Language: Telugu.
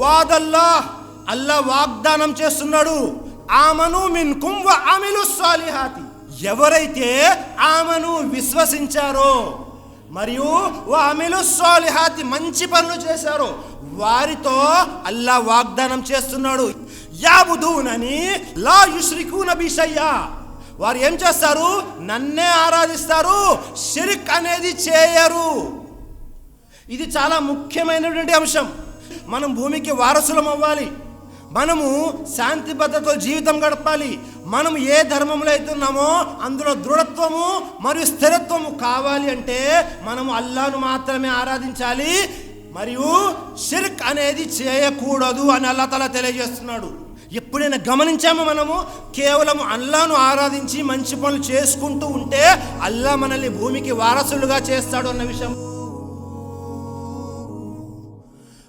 వాదల్లా, అల్లా వాగ్దానం చేస్తున్నాడు, ఆమను మిన్కుం వ అమిలు సాలిహాతి, ఎవరైతే ఆమను విశ్వసించారో మరియు వ అమిలు సాలిహాతి మంచి పనులు చేశారో వారితో అల్లా వాగ్దానం చేస్తున్నాడు, యాబుదూనని లా యుష్రికూన బి షైయా, వారు ఏం చేస్తారు? నన్నే ఆరాధిస్తారు, షిర్క్ అనేది చేయరు. ఇది చాలా ముఖ్యమైనటువంటి అంశం. మనం భూమికి వారసులం అవ్వాలి, మనము శాంతి భద్రతతో జీవితం గడపాలి. మనం ఏ ధర్మంలో అయితే ఉన్నామో అందులో దృఢత్వము మరియు స్థిరత్వము కావాలి అంటే మనము అల్లాను మాత్రమే ఆరాధించాలి మరియు షిర్క్ అనేది చేయకూడదు అని అల్లాహ్ తఆలా తెలియజేస్తున్నాడు. ఎప్పుడైనా గమనించామో మనము కేవలం అల్లాను ఆరాధించి మంచి పనులు చేసుకుంటూ ఉంటే అల్లాహ్ మనల్ని భూమికి వారసులుగా చేస్తాడు అన్న విషయం